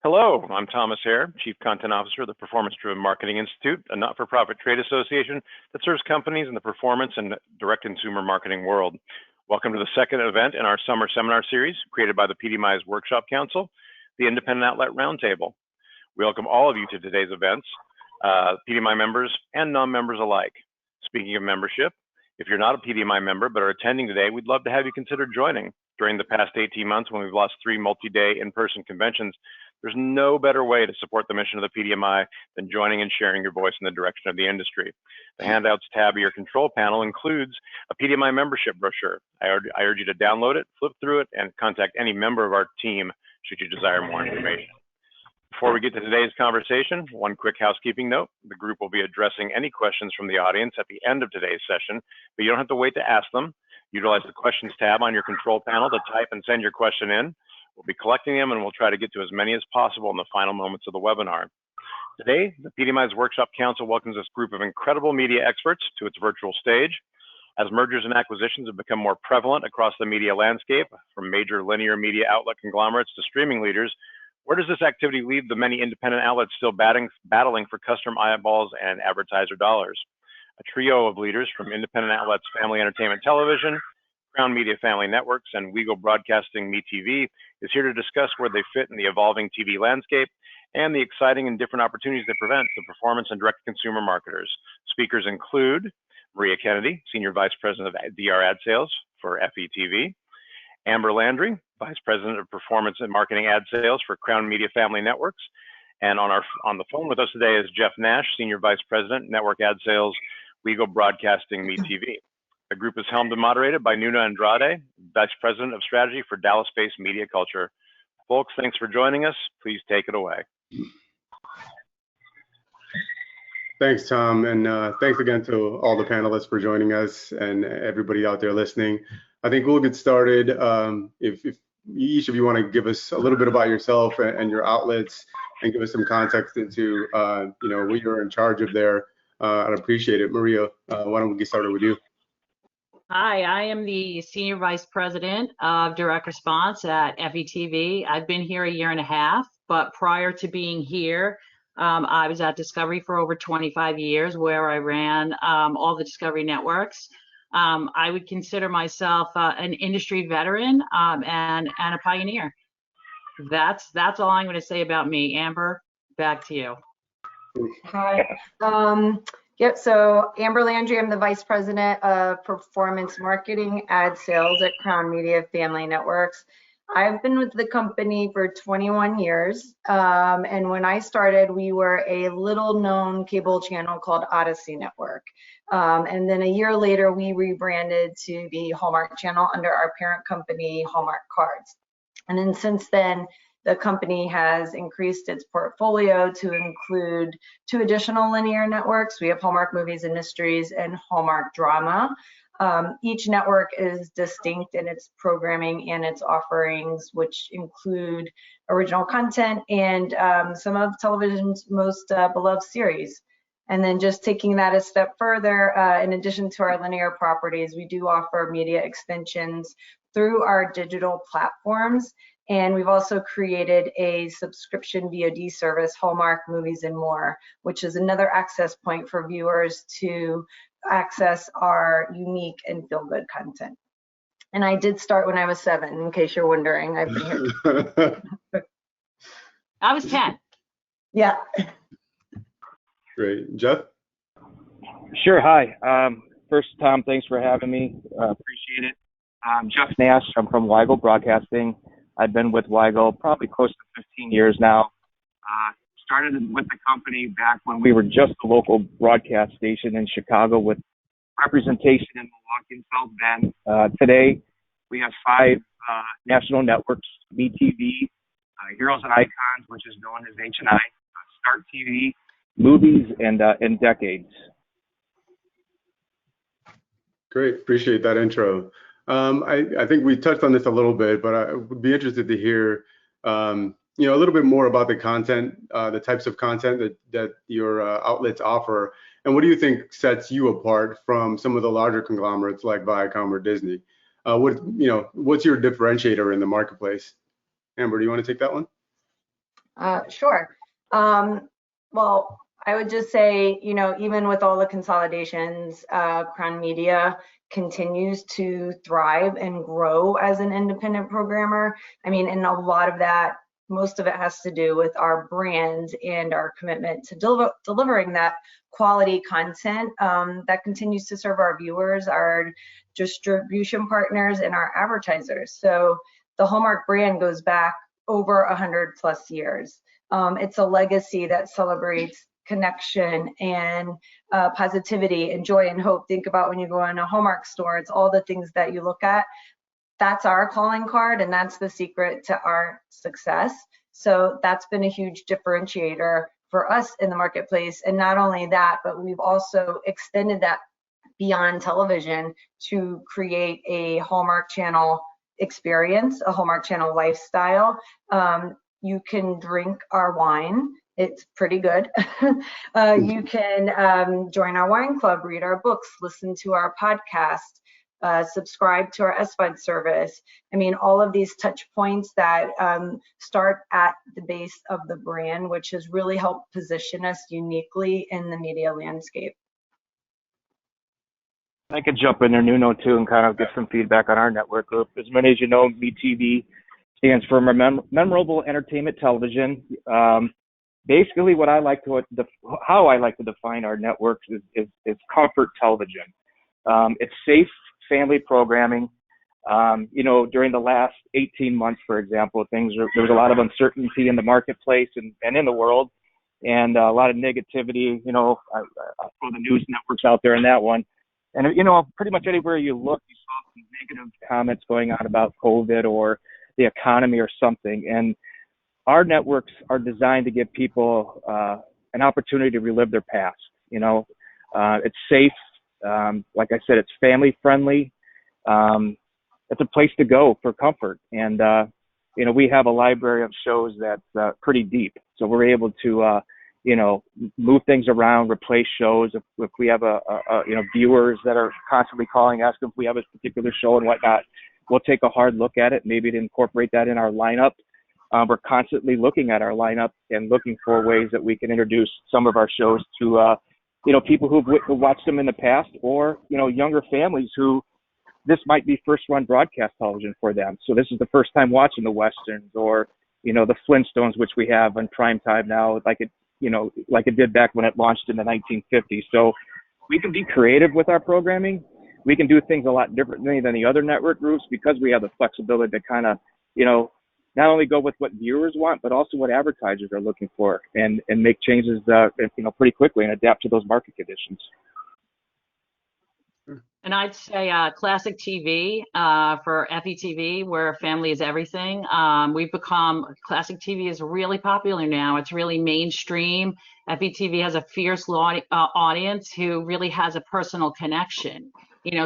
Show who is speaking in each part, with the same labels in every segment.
Speaker 1: Hello, I'm Thomas Hare, Chief Content Officer of the Performance Driven Marketing Institute, a not-for-profit trade association that serves companies in the performance and direct consumer marketing world. Welcome to the second event in our summer seminar series created by the PDMI's Workshop Council, the Independent Outlet Roundtable. We welcome all of you to today's events, PDMI members and non-members alike. Speaking of membership, if you're not a PDMI member but are attending today, we'd love to have you consider joining. During the past 18 months when we've lost 3 multi-day in-person conventions, there's no better way to support the mission of the PDMI than joining and sharing your voice in the direction of the industry. The handouts tab of your control panel includes a PDMI membership brochure. I urge you to download it, flip through it, and contact any member of our team should you desire more information. Before we get to today's conversation, one quick housekeeping note. The group will be addressing any questions from the audience at the end of today's session, but you don't have to wait to ask them. Utilize the questions tab on your control panel to type and send your question in. We'll be collecting them and we'll try to get to as many as possible in the final moments of the webinar. Today, the PDMI's Workshop Council welcomes this group of incredible media experts to its virtual stage. As mergers and acquisitions have become more prevalent across the media landscape, from major linear media outlet conglomerates to streaming leaders, where does this activity leave the many independent outlets still battling for customer eyeballs and advertiser dollars? A trio of leaders from independent outlets Family Entertainment Television, Crown Media Family Networks, and Weigel Broadcasting MeTV is here to discuss where they fit in the evolving TV landscape and the exciting and different opportunities they present to performance and direct-to-consumer marketers. Speakers include Maria Kennedy, Senior Vice President of DR Ad Sales for FETV, Amber Landry, Vice President of Performance and Marketing Ad Sales for Crown Media Family Networks, and on the phone with us today is Jeff Nash, Senior Vice President, Network Ad Sales, Weigel Broadcasting MeTV. The group is helmed and moderated by Nuno Andrade, Vice President of Strategy for Dallas-based Media Culture. Folks, thanks for joining us. Please take it away.
Speaker 2: Thanks, Tom, and thanks again to all the panelists for joining us and everybody out there listening. I think we'll get started. If each of you want to give us a little bit about yourself and your outlets and give us some context into what you're in charge of there, I'd appreciate it. Maria, why don't we get started with you?
Speaker 3: Hi, I am the Senior Vice President of Direct Response at FETV. I've been here 1.5 years, but prior to being here, I was at Discovery for over 25 years where I ran all the Discovery networks. I would consider myself an industry veteran and a pioneer. That's all I'm going to say about me. Amber, back to you.
Speaker 4: Hi. Yep, so Amber Landry, I'm the Vice President of Performance Marketing Ad Sales at Crown Media Family Networks. I've been with the company for 21 years, and when I started, we were a little-known cable channel called Odyssey Network. And then 1 year later, we rebranded to the Hallmark channel under our parent company, Hallmark Cards. And then since then, the company has increased its portfolio to include 2 additional linear networks. We have Hallmark Movies and Mysteries and Hallmark Drama. Each network is distinct in its programming and its offerings, which include original content and some of television's most beloved series. And then just taking that a step further, in addition to our linear properties, we do offer media extensions through our digital platforms. And we've also created a subscription VOD service, Hallmark Movies and More, which is another access point for viewers to access our unique and feel-good content. And I did start when I was 7, in case you're wondering. I've been here.
Speaker 3: I was 10.
Speaker 4: Yeah.
Speaker 2: Great. Jeff?
Speaker 5: Sure. Hi. First, Tom, thanks for having me. Appreciate it. Jeff Nash. I'm from Weigel Broadcasting. I've been with Weigel probably close to 15 years now. Started with the company back when we were just a local broadcast station in Chicago with representation in Milwaukee and South Bend. Today, we have 5 national networks: MeTV, Heroes and Icons, which is known as H&I, Start TV, Movies, and Decades.
Speaker 2: Great. Appreciate that intro. I think we touched on this a little bit, but I would be interested to hear a little bit more about the content, the types of content that your outlets offer, and what do you think sets you apart from some of the larger conglomerates like Viacom or Disney? What's your differentiator in the marketplace? Amber, do you want to take that one?
Speaker 4: Sure. Well, I would just say, even with all the consolidations, Crown Media continues to thrive and grow as an independent programmer. I mean, and a lot of that, most of it has to do with our brand and our commitment to delivering that quality content that continues to serve our viewers, our distribution partners, and our advertisers. So the Hallmark brand goes back over 100+ years. It's a legacy that celebrates connection and positivity and joy and hope. Think about when you go in a Hallmark store, it's all the things that you look at. That's our calling card, and that's the secret to our success. So that's been a huge differentiator for us in the marketplace. And not only that, but we've also extended that beyond television to create a Hallmark Channel experience, a Hallmark Channel lifestyle. You can drink our wine. It's pretty good. You can join our wine club, read our books, listen to our podcast, subscribe to our SVOD service. I mean, all of these touch points that start at the base of the brand, which has really helped position us uniquely in the media landscape.
Speaker 5: I could jump in there, Nuno, too, and kind of get some feedback on our network group. As many as you know, MeTV stands for Memorable Entertainment Television. Basically, how I like to define our networks is comfort television. It's safe family programming. During the last 18 months, for example, there was a lot of uncertainty in the marketplace and in the world, and a lot of negativity. I throw the news networks out there in that one. And, pretty much anywhere you look, you saw some negative comments going on about COVID or the economy or something. And our networks are designed to give people an opportunity to relive their past. It's safe. Like I said, it's family friendly. It's a place to go for comfort. And, we have a library of shows that's pretty deep. So we're able to, move things around, replace shows. If we have viewers that are constantly calling, asking if we have a particular show and whatnot, we'll take a hard look at it, maybe to incorporate that in our lineup. We're constantly looking at our lineup and looking for ways that we can introduce some of our shows to, people who've watched them in the past, or, younger families who this might be first run broadcast television for them. So this is the first time watching the Westerns, or, the Flintstones, which we have on prime time now, like it did back when it launched in the 1950s. So we can be creative with our programming. We can do things a lot differently than the other network groups because we have the flexibility to kind of, not only go with what viewers want, but also what advertisers are looking for, and make changes, pretty quickly and adapt to those market conditions.
Speaker 3: And I'd say classic TV for FETV, where family is everything. Classic TV is really popular now. It's really mainstream. FETV has a fierce audience who really has a personal connection,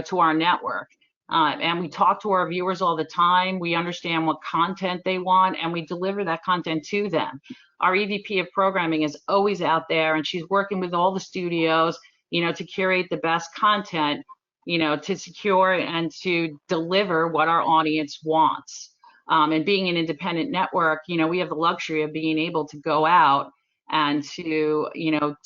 Speaker 3: to our network. And we talk to our viewers all the time. We understand what content they want, and we deliver that content to them. Our EVP of programming is always out there, and she's working with all the studios, to curate the best content, to secure and to deliver what our audience wants. And being an independent network, we have the luxury of being able to go out and to,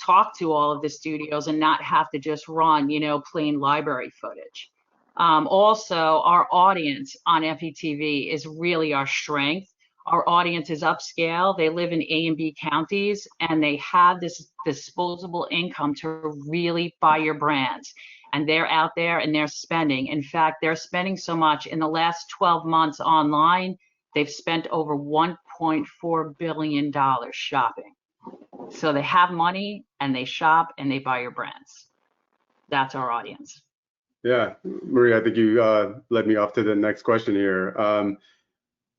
Speaker 3: talk to all of the studios and not have to just run, plain library footage. Also, our audience on FETV is really our strength. Our audience is upscale. They live in A and B counties, and they have this disposable income to really buy your brands. And they're out there and they're spending. In fact, they're spending so much in the last 12 months online, they've spent over $1.4 billion shopping. So they have money and they shop and they buy your brands. That's our audience.
Speaker 2: Yeah, Maria, I think you led me off to the next question here.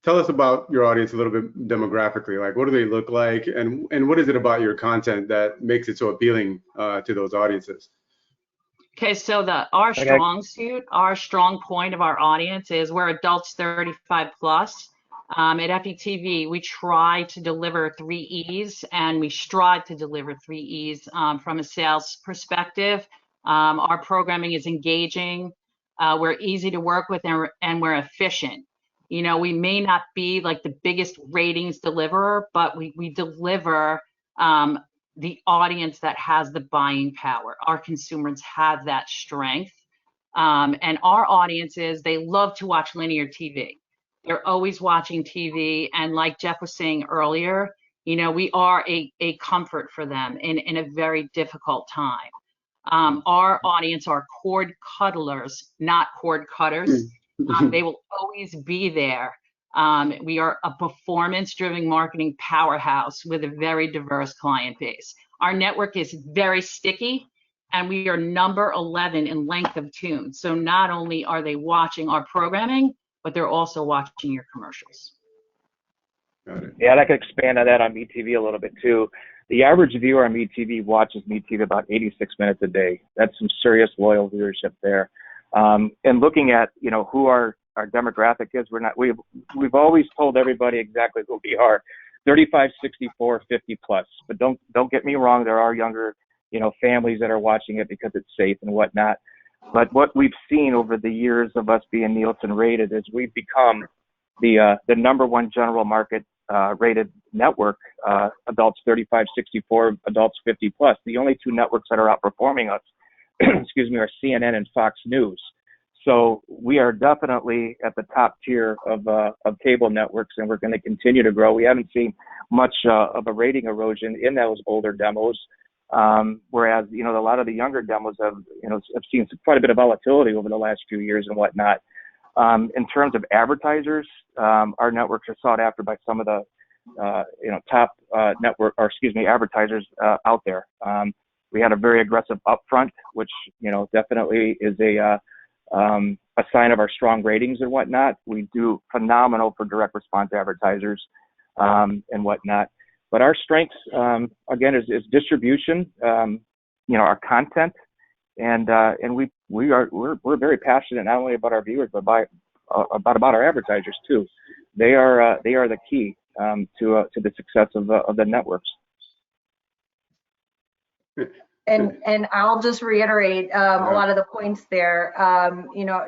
Speaker 2: Tell us about your audience a little bit demographically. Like, what do they look like, and what is it about your content that makes it so appealing to those audiences?
Speaker 3: Okay, so our strong point of our audience is we're adults 35 plus. At FETV, we try to deliver 3 E's, and we strive to deliver 3 E's from a sales perspective. Our programming is engaging, we're easy to work with, and we're efficient. You know, we may not be like the biggest ratings deliverer, but we deliver the audience that has the buying power. Our consumers have that strength. And our audiences, they love to watch linear TV. They're always watching TV. And like Jeff was saying earlier, you know, we are a comfort for them in a very difficult time. Our audience are cord cuddlers, not cord cutters. They will always be there. We are a performance-driven marketing powerhouse with a very diverse client base. Our network is very sticky, and we are number 11 in length of tune. So not only are they watching our programming, but they're also watching your commercials.
Speaker 2: Got it.
Speaker 5: Yeah, and I could expand on that on MeTV a little bit too. The average viewer on MeTV watches MeTV about 86 minutes a day. That's some serious loyal viewership there. And looking at, you know, who our demographic is, we've always told everybody exactly who we are: 35, 64, 50 plus. But don't get me wrong, there are younger, you know, families that are watching it because it's safe and whatnot. But what we've seen over the years of us being Nielsen rated is we've become the number one general market rated network, adults 35, 64, adults 50 plus. The only two networks that are outperforming us, excuse me, are CNN and Fox News. So we are definitely at the top tier of cable networks, and we're going to continue to grow. We haven't seen much of a rating erosion in those older demos, whereas, you know, a lot of the younger demos have seen quite a bit of volatility over the last few years and whatnot. In terms of advertisers, our networks are sought after by some of the top advertisers out there. We had a very aggressive upfront, which, you know, definitely is a sign of our strong ratings and whatnot. We do phenomenal for direct response advertisers and whatnot. But our strengths, again, is distribution, our content, and we're very passionate not only about our viewers but about our advertisers too. They are the key to the success of the networks.
Speaker 4: And I'll just reiterate a lot of the points there.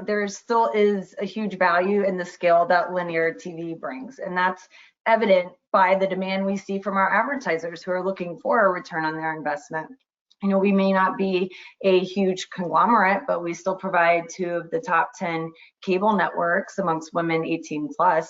Speaker 4: There still is a huge value in the scale that linear TV brings, and that's evident by the demand we see from our advertisers who are looking for a return on their investment. You know, we may not be a huge conglomerate, but we still provide 2 of the top 10 cable networks amongst women 18 plus.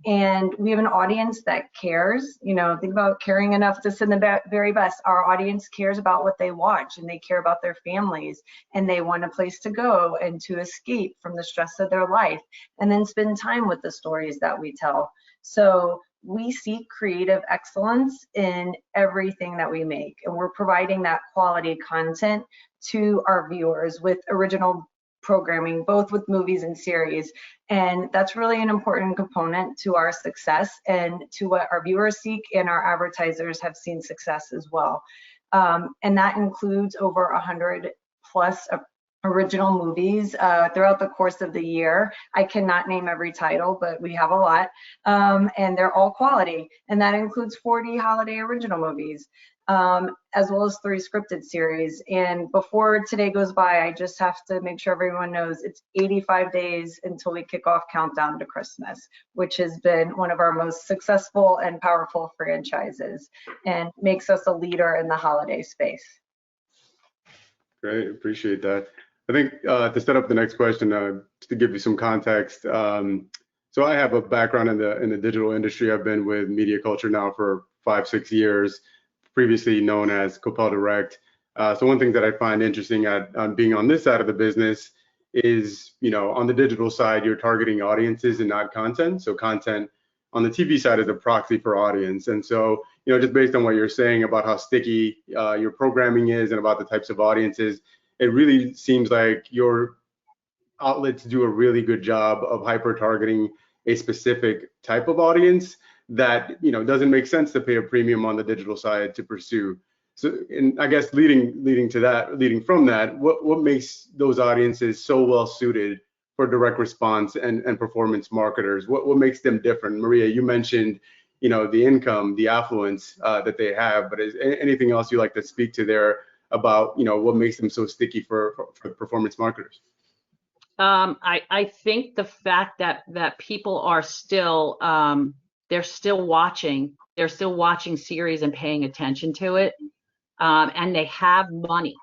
Speaker 4: And we have an audience that cares. You know, think about caring enough to send the very best. Our audience cares about what they watch, and they care about their families, and they want a place to go and to escape from the stress of their life, and then spend time with the stories that we tell. So we seek creative excellence in everything that we make, and we're providing that quality content to our viewers with original programming, both with movies and series. And that's really an important component to our success and to what our viewers seek, and our advertisers have seen success as well. And that includes over 100 plus original movies throughout the course of the year. I cannot name every title, but we have a lot, and they're all quality. And that includes 40 holiday original movies, as well as 3 scripted series. And before today goes by, I just have to make sure everyone knows it's 85 days until we kick off Countdown to Christmas, which has been one of our most successful and powerful franchises and makes us a leader in the holiday space.
Speaker 2: Great, appreciate that. I think to set up the next question, just to give you some context, so I have a background in the digital industry. I've been with Media Culture now for 5-6 years, previously known as Copel Direct. So one thing that I find interesting on being on this side of the business is, you know, on the digital side, you're targeting audiences and not content. So content on the TV side is a proxy for audience. And so, you know, just based on what you're saying about how sticky your programming is and about the types of audiences, it really seems like your outlets do a really good job of hyper targeting a specific type of audience that, you know, doesn't make sense to pay a premium on the digital side to pursue. So, and I guess leading from that, what makes those audiences so well suited for direct response and performance marketers? What makes them different? Maria, you mentioned, you know, the income, the affluence that they have, but is anything else you like to speak to there about, you know, what makes them so sticky for performance marketers?
Speaker 3: I think the fact that people are still they're still watching series and paying attention to it, and they have money.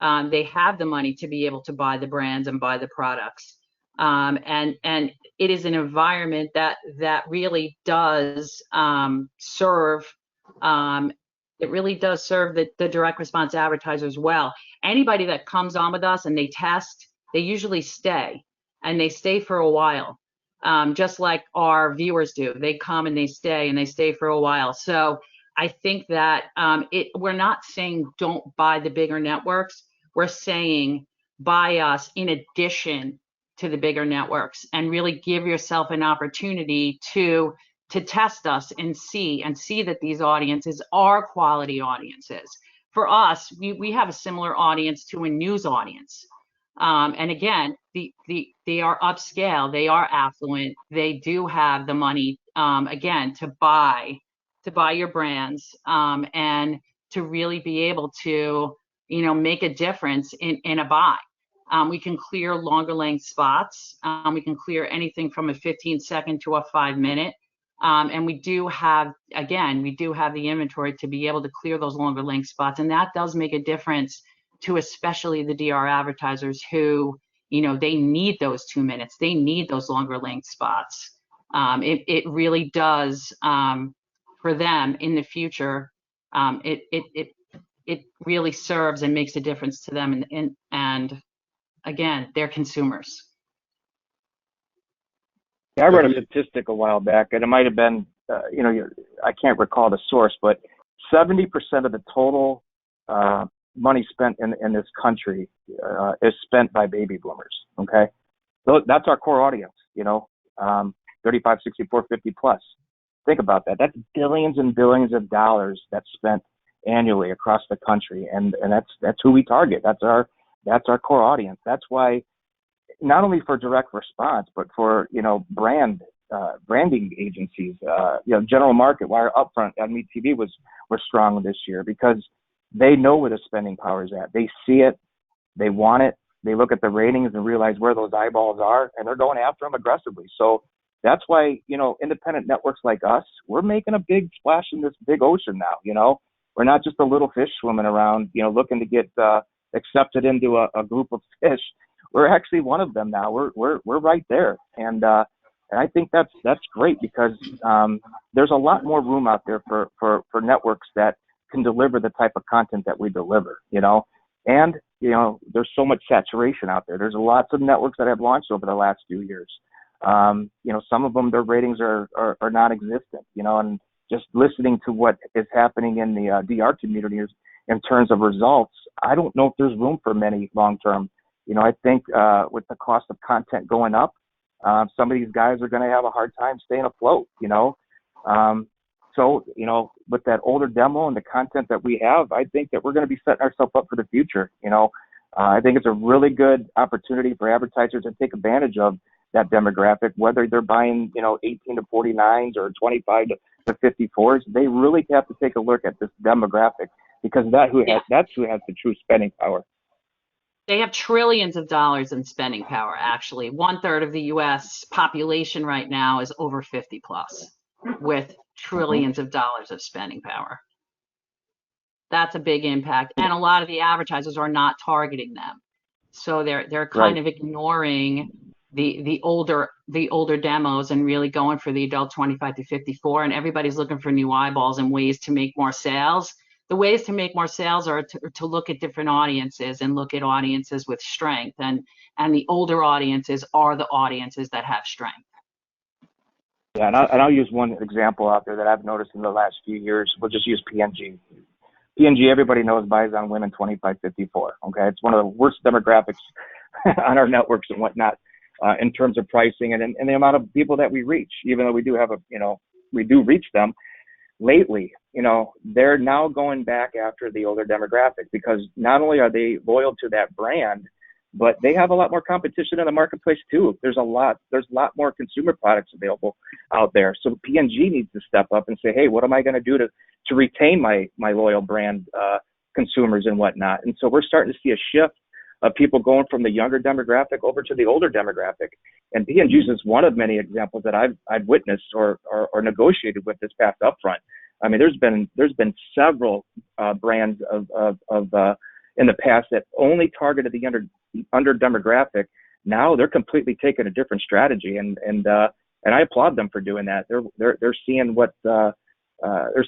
Speaker 3: They have the money to be able to buy the brands and buy the products, and it is an environment that really does serve. It really does serve the direct response advertisers well. Anybody that comes on with us and they test, they usually stay, and they stay for a while, just like our viewers do. They come and they stay for a while. So I think that we're not saying don't buy the bigger networks. We're saying buy us in addition to the bigger networks, and really give yourself an opportunity to test us and see that these audiences are quality audiences. For us, we have a similar audience to a news audience. And again, they are upscale, they are affluent, they do have the money, again, to buy your brands, and to really be able to, make a difference in a buy. We can clear longer length spots. We can clear anything from a 15-second to a 5-minute. And we do have the inventory to be able to clear those longer length spots. And that does make a difference to especially the DR advertisers who, they need those 2 minutes. They need those longer length spots. It really does, for them in the future. It really serves and makes a difference to them, and again, they're consumers.
Speaker 5: Yeah, I read a statistic a while back, and it might have been, I can't recall the source, but 70% of the total money spent in this country is spent by baby boomers. Okay, so that's our core audience. 35, 64, 50 plus. Think about that. That's billions and billions of dollars that's spent annually across the country, and that's who we target. That's our core audience. That's why, not only for direct response, but for branding agencies, general market, why our upfront on MeTV was strong this year, because they know where the spending power is at. They see it, they want it, they look at the ratings and realize where those eyeballs are, and they're going after them aggressively. So that's why, independent networks like us, we're making a big splash in this big ocean now. We're not just a little fish swimming around, looking to get accepted into a group of fish. We're actually one of them now. We're right there, and I think that's great, because there's a lot more room out there for networks that can deliver the type of content that we deliver. And there's so much saturation out there. There's lots of networks that have launched over the last few years. Some of them, their ratings are non-existent. And just listening to what is happening in the DR community in terms of results, I don't know if there's room for many long-term. I think with the cost of content going up, some of these guys are going to have a hard time staying afloat, So, with that older demo and the content that we have, I think that we're going to be setting ourselves up for the future. I think it's a really good opportunity for advertisers to take advantage of that demographic, whether they're buying, 18 to 49s or 25 to 54s. They really have to take a look at this demographic, because that's who has the true spending power.
Speaker 3: They have trillions of dollars in spending power, actually. 1/3 of the U.S. population right now is over 50 plus, with trillions of dollars of spending power. That's a big impact. And a lot of the advertisers are not targeting them. So they're kind of ignoring the older demos and really going for the adult 25 to 54, and everybody's looking for new eyeballs and ways to make more sales. The ways to make more sales are to look at different audiences and look at audiences with strength, and the older audiences are the audiences that have strength.
Speaker 5: Yeah, and I'll use one example out there that I've noticed in the last few years. We'll just use P&G. P&G, everybody knows, buys on women 25-54. Okay, it's one of the worst demographics on our networks and whatnot in terms of pricing and the amount of people that we reach. Even though we do have we do reach them. Lately, they're now going back after the older demographic, because not only are they loyal to that brand, but they have a lot more competition in the marketplace too. There's a lot more consumer products available out there. So P&G needs to step up and say, hey, what am I going to do to retain my loyal brand consumers and whatnot? And so we're starting to see a shift of people going from the younger demographic over to the older demographic. And P&G is just one of many examples that I've witnessed or negotiated with this past upfront. I mean, there's been several brands of in the past that only targeted the under demographic. Now they're completely taking a different strategy, and I applaud them for doing that. They're seeing what they're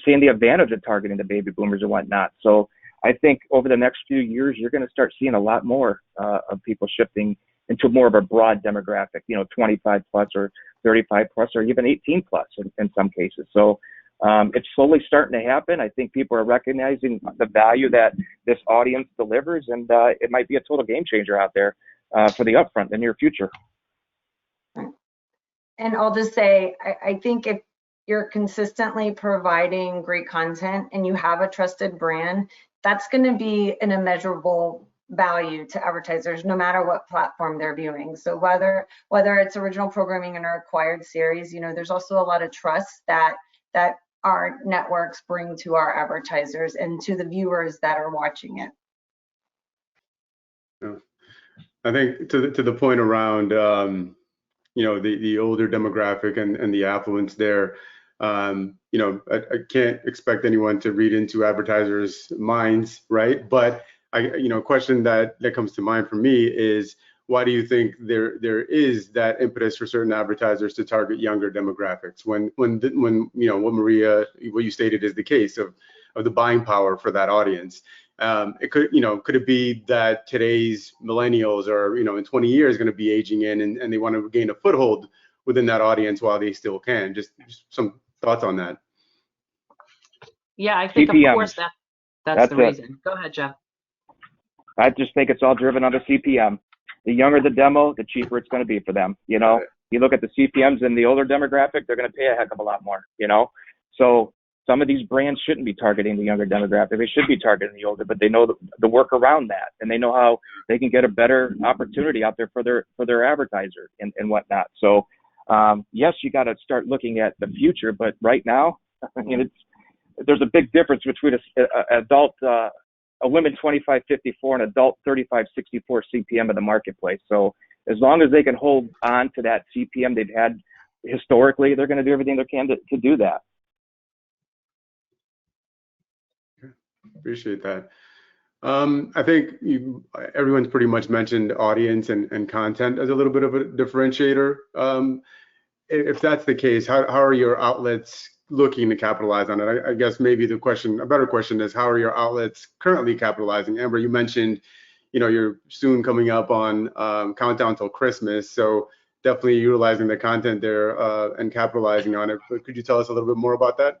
Speaker 5: seeing the advantage of targeting the baby boomers and whatnot. So I think over the next few years, you're going to start seeing a lot more of people shifting into more of a broad demographic, 25 plus or 35 plus or even 18 plus in some cases. So it's slowly starting to happen. I think people are recognizing the value that this audience delivers, and it might be a total game changer out there for the upfront, the near future.
Speaker 4: And I'll just say, I think if you're consistently providing great content and you have a trusted brand, that's going to be an immeasurable value to advertisers, no matter what platform they're viewing. So whether it's original programming in our acquired series, there's also a lot of trust that our networks bring to our advertisers and to the viewers that are watching it.
Speaker 2: Yeah. I think to the point around the older demographic and the affluence there, I can't expect anyone to read into advertisers' minds, right? But a question that comes to mind for me is, why do you think there is that impetus for certain advertisers to target younger demographics when what Maria, what you stated is the case of the buying power for that audience? Could it be that today's millennials are, in 20 years going to be aging in and they want to gain a foothold within that audience while they still can? Just some thoughts on that.
Speaker 3: Yeah, I think
Speaker 5: CPMs.
Speaker 3: Of course that's the reason. Go ahead, Jeff.
Speaker 5: I just think it's all driven on the CPM. The younger the demo, the cheaper it's going to be for them. You look at the CPMs in the older demographic, they're going to pay a heck of a lot more. So some of these brands shouldn't be targeting the younger demographic. They should be targeting the older, but they know the work around that, and they know how they can get a better opportunity out there for their advertiser and whatnot. So yes, you got to start looking at the future, but right now, there's a big difference between a women 25-54 and adult 35-64 CPM in the marketplace. So as long as they can hold on to that CPM they've had historically, they're going to do everything they can to do that.
Speaker 2: Appreciate that. I think everyone's pretty much mentioned audience and content as a little bit of a differentiator. If that's the case, how are your outlets looking to capitalize on it? I guess maybe a better question is, how are your outlets currently capitalizing? Amber, you mentioned, you're soon coming up on countdown till Christmas, so definitely utilizing the content there and capitalizing on it. But could you tell us a little bit more about that?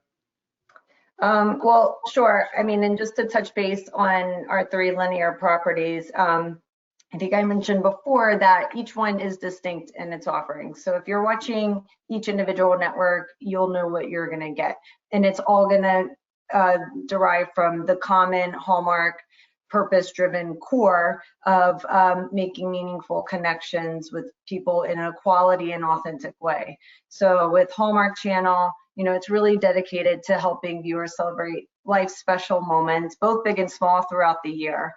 Speaker 4: Well, sure. And just to touch base on our 3 linear properties, I think I mentioned before that each one is distinct in its offerings. So if you're watching each individual network, you'll know what you're going to get. And it's all going to derive from the common hallmark purpose-driven core of making meaningful connections with people in a quality and authentic way. So with Hallmark Channel, it's really dedicated to helping viewers celebrate life's special moments, both big and small, throughout the year,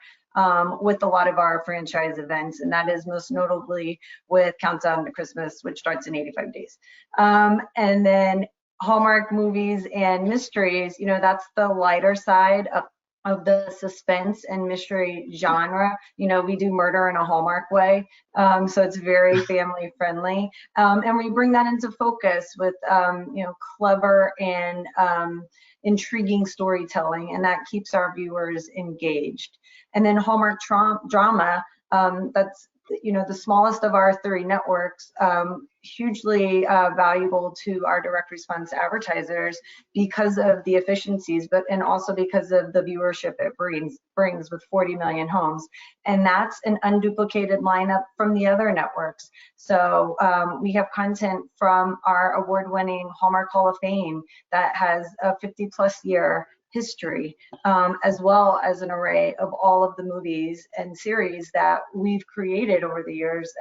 Speaker 4: with a lot of our franchise events, and that is most notably with Countdown to Christmas, which starts in 85 days. And then Hallmark Movies and Mysteries, that's the lighter side of the suspense and mystery genre. We do murder in a Hallmark way, so it's very family friendly, and we bring that into focus with clever and intriguing storytelling, and that keeps our viewers engaged. And then Hallmark drama, that's the smallest of our 3 networks, hugely valuable to our direct response advertisers because of the efficiencies, and also because of the viewership it brings with 40 million homes. And that's an unduplicated lineup from the other networks. So we have content from our award-winning Hallmark Hall of Fame that has a 50+ year history, as well as an array of all of the movies and series that we've created over the years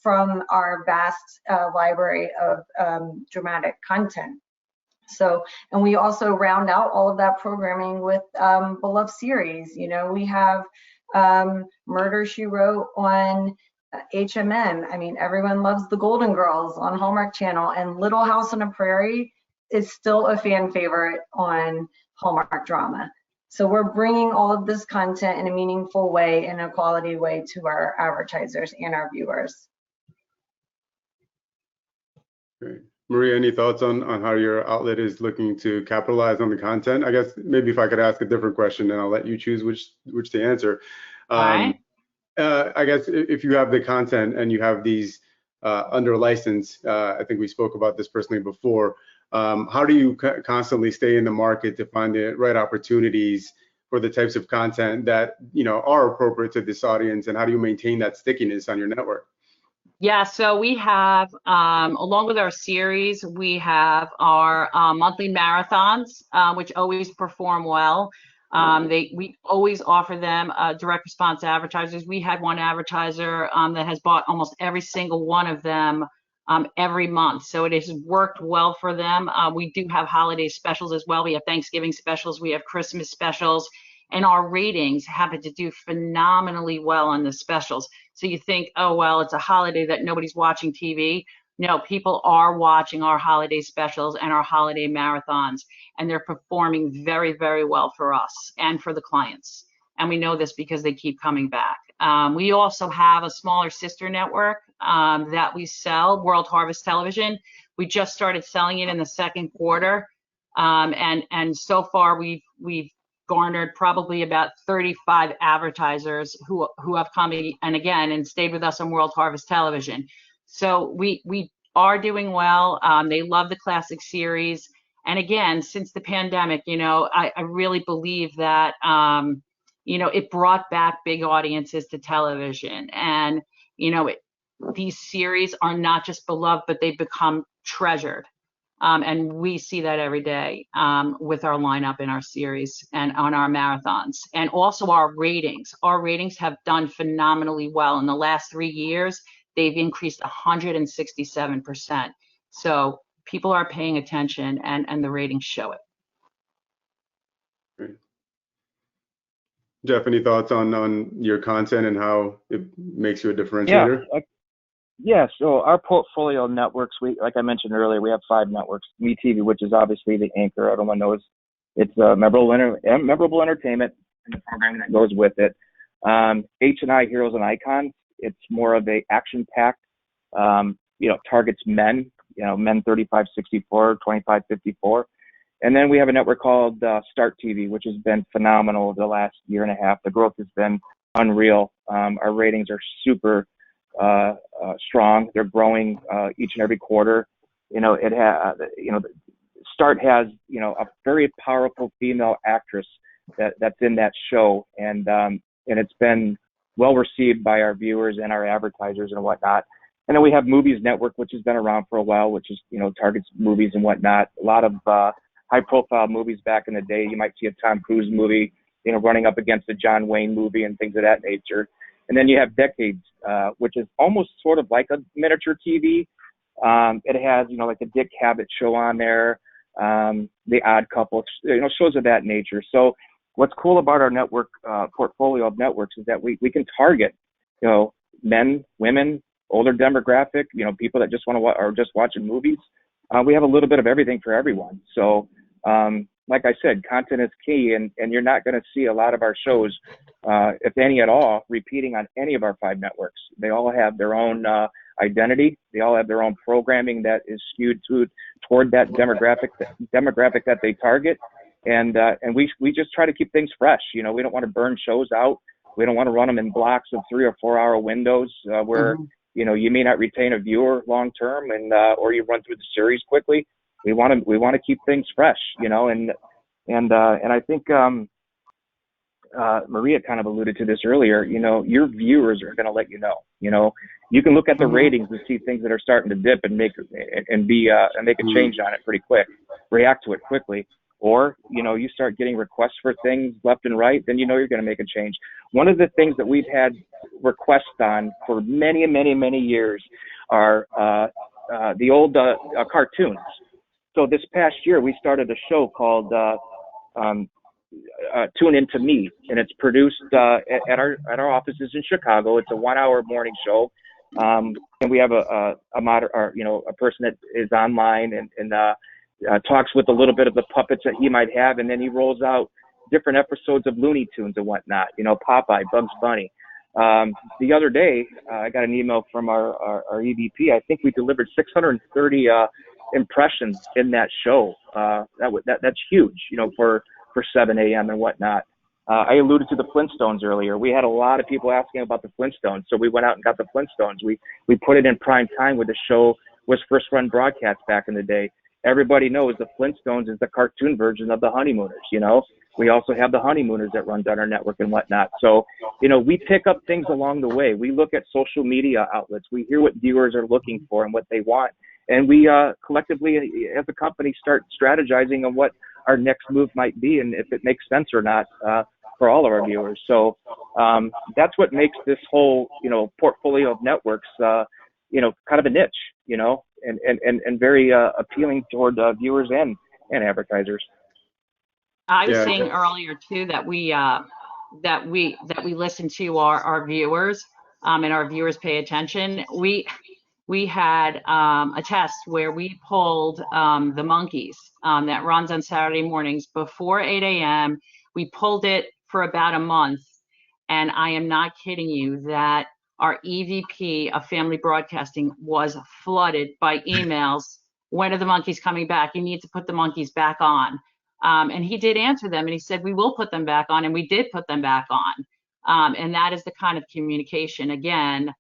Speaker 4: from our vast library of dramatic content. So, and we also round out all of that programming with beloved series. We have Murder, She Wrote on HMN. I mean, everyone loves The Golden Girls on Hallmark Channel, and Little House on the Prairie is still a fan favorite on Hallmark Drama. So we're bringing all of this content in a meaningful way, in a quality way, to our advertisers and our viewers.
Speaker 2: Great. Maria, any thoughts on how your outlet is looking to capitalize on the content? I guess maybe if I could ask a different question, and I'll let you choose which to answer.
Speaker 3: Right.
Speaker 2: I guess if you have the content and you have these under license, I think we spoke about this personally before. How do you constantly stay in the market to find the right opportunities for the types of content that are appropriate to this audience, and how do you maintain that stickiness on your network?
Speaker 3: Yeah, so we have, along with our series, we have our monthly marathons, which always perform well. We always offer them direct response advertisers. We had one advertiser that has bought almost every single one of them every month. So it has worked well for them. We do have holiday specials as well. We have Thanksgiving specials, we have Christmas specials, and our ratings happen to do phenomenally well on the specials. So you think, oh, well, it's a holiday that nobody's watching TV. No, people are watching our holiday specials and our holiday marathons, and they're performing very, very well for us and for the clients. And we know this because they keep coming back. We also have a smaller sister network that we sell, World Harvest Television. We just started selling it in the second quarter. And so far we've garnered probably about 35 advertisers who have come and stayed with us on World Harvest Television. So we are doing well. They love the classic series. And again, since the pandemic, I really believe that, it brought back big audiences to television. And, these series are not just beloved, but they've become treasured. And we see that every day with our lineup in our series and on our marathons. And also our ratings. Our ratings have done phenomenally well. In the last 3 years, they've increased 167%. So people are paying attention, and the ratings show it.
Speaker 2: Great. Jeff, any thoughts on your content and how it makes you a differentiator?
Speaker 5: Yeah, so our portfolio of networks, like I mentioned earlier, we have 5 networks. MeTV, which is obviously the anchor, everyone knows. It's memorable entertainment and the programming that goes with it. H&I, Heroes and Icons, it's more of a action-packed, targets men, men 35-64, 25-54. And then we have a network called Start TV, which has been phenomenal over the last year and a half. The growth has been unreal. Our ratings are super strong. They're growing each and every quarter. Start has a very powerful female actress that's in that show, and it's been well received by our viewers and our advertisers and whatnot. And then we have Movies Network, which has been around for a while, which is targets movies and whatnot. A lot of high-profile movies back in the day. You might see a Tom Cruise movie, running up against a John Wayne movie and things of that nature. And then you have Decades, which is almost sort of like a miniature TV. It has, like the Dick Cavett show on there, The Odd Couple, shows of that nature. So what's cool about our network portfolio of networks is that we can target, men, women, older demographic, people that just want to watch or just watching movies. We have a little bit of everything for everyone. So like I said, content is key, and you're not going to see a lot of our shows, if any at all, repeating on any of our 5 networks. They all have their own identity. They all have their own programming that is skewed toward that demographic that they target. And we just try to keep things fresh. We don't want to burn shows out. We don't want to run them in blocks of 3 or 4 hour windows where you may not retain a viewer long term, and or you run through the series quickly. We want to keep things fresh, and I think Maria kind of alluded to this earlier. Your viewers are going to let you know. You can look at the ratings and see things that are starting to dip and make a change on it pretty quick, react to it quickly. Or you start getting requests for things left and right, then you're going to make a change. One of the things that we've had requests on for many, many, many years are the old cartoons. So this past year, we started a show called tune into me, and it's produced at our offices in Chicago. It's a 1-hour morning show, and we have a person that is online and talks with a little bit of the puppets that he might have, and then he rolls out different episodes of Looney Tunes and whatnot. Popeye, Bugs Bunny. The other day, I got an email from our EVP. I think we delivered 630 impressions in that show. That's huge, for 7 a.m. and whatnot. I alluded to the Flintstones earlier. We had a lot of people asking about the Flintstones, so we went out and got the Flintstones. We put it in prime time when the show was first run broadcast back in the day. Everybody knows the Flintstones is the cartoon version of the Honeymooners. We also have the Honeymooners that runs on our network and whatnot. So, we pick up things along the way. We look at social media outlets. We hear what viewers are looking for and what they want. And we collectively, as a company, start strategizing on what our next move might be and if it makes sense or not for all of our viewers. So that's what makes this whole, portfolio of networks, kind of a niche, and very appealing toward viewers and advertisers.
Speaker 3: I was saying earlier too that we listen to our viewers, and our viewers pay attention. We had a test where we pulled the Monkees that runs on Saturday mornings before 8 a.m. We pulled it for about a month, and I am not kidding you that our EVP of Family Broadcasting was flooded by emails. When are the Monkees coming back? You need to put the Monkees back on. And he did answer them, and he said, we will put them back on, and we did put them back on. And that is the kind of communication, again,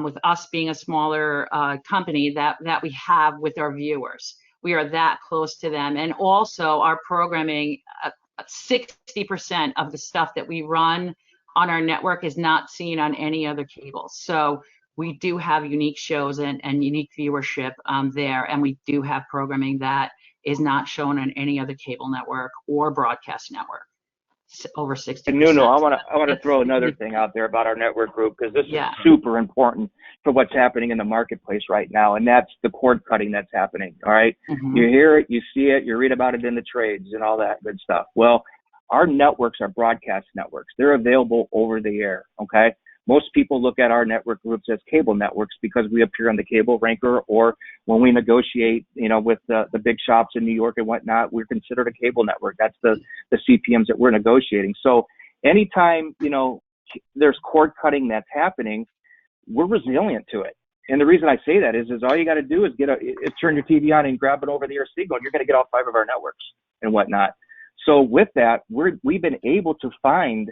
Speaker 3: with us being a smaller company that we have with our viewers. We are that close to them. And also our programming, 60% of the stuff that we run on our network is not seen on any other cable. So we do have unique shows and unique viewership there. And we do have programming that is not shown on any other cable network or broadcast network. Over 60%.
Speaker 5: And Nuno, I want to throw another thing out there about our network group, because this is super important for what's happening in the marketplace right now, and that's the cord cutting that's happening. All right, You hear it, you see it, you read about it in the trades and all that good stuff. Well, our networks are broadcast networks. They're available over the air. Okay. Most people look at our network groups as cable networks because we appear on the cable ranker, or when we negotiate, with the big shops in New York and whatnot, we're considered a cable network. That's the CPMs that we're negotiating. So anytime, there's cord cutting that's happening, we're resilient to it. And the reason I say that is all you got to do is turn your TV on and grab an over-the-air signal, and you're going to get all 5 of our networks and whatnot. So with that, we've been able to find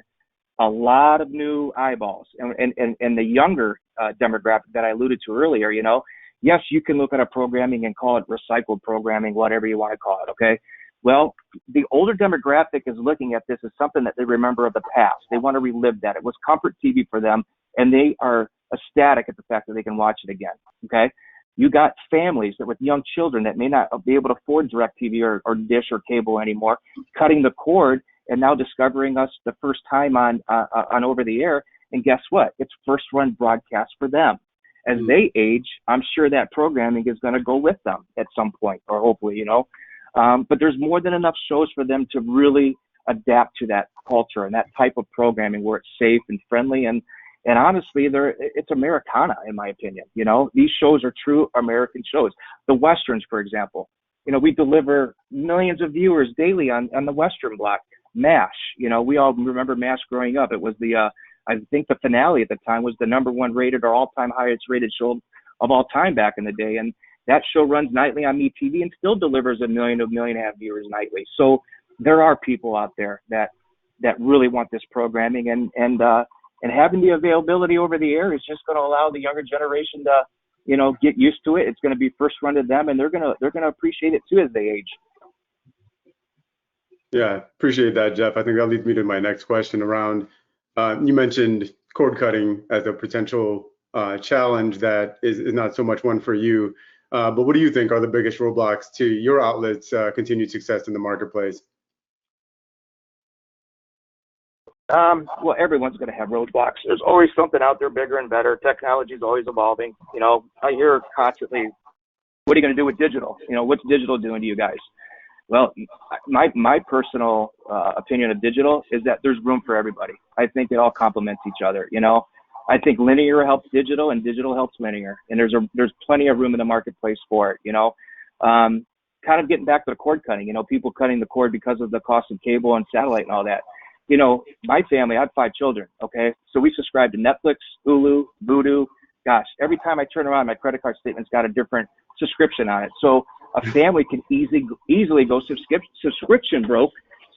Speaker 5: a lot of new eyeballs and the younger demographic that I alluded to earlier. Yes, you can look at our programming and call it recycled programming, whatever you want to call it. Okay. Well, the older demographic is looking at this as something that they remember of the past. They want to relive that. It was comfort TV for them, and they are ecstatic at the fact that they can watch it again. Okay. You got families that with young children that may not be able to afford DirecTV or Dish or cable anymore, cutting the cord and now discovering us the first time on over the air. And guess what? It's first run broadcast for them. As they age, I'm sure that programming is going to go with them at some point, or hopefully, but there's more than enough shows for them to really adapt to that culture and that type of programming where it's safe and friendly. And honestly, it's Americana, in my opinion. These shows are true American shows. The Westerns, for example, we deliver millions of viewers daily on the Western block. MASH, we all remember MASH growing up. It was I think the finale at the time was the #1 rated or all-time highest rated show of all time back in the day. And that show runs nightly on MeTV and still delivers 1 million to 1.5 million viewers nightly. So there are people out there that really want this programming, and having the availability over the air is just going to allow the younger generation to, get used to it. It's going to be first run to them, and they're going to appreciate it too as they age.
Speaker 2: Yeah, appreciate that, Jeff. I think that leads me to my next question around, you mentioned cord cutting as a potential challenge that is not so much one for you. But what do you think are the biggest roadblocks to your outlet's continued success in the marketplace?
Speaker 5: Well, everyone's going to have roadblocks. There's always something out there bigger and better. Technology is always evolving. I hear constantly, what are you going to do with digital? What's digital doing to you guys? Well, my personal opinion of digital is that there's room for everybody. I think it all complements each other. You know, I think linear helps digital and digital helps linear, and there's plenty of room in the marketplace for it. You know, kind of getting back to the cord cutting. You know, people cutting the cord because of the cost of cable and satellite and all that. You know, my family, I have 5 children. Okay, so we subscribe to Netflix, Hulu, Vudu. Gosh, every time I turn around, my credit card statement's got a different subscription on it. So a family can easily go subscription broke,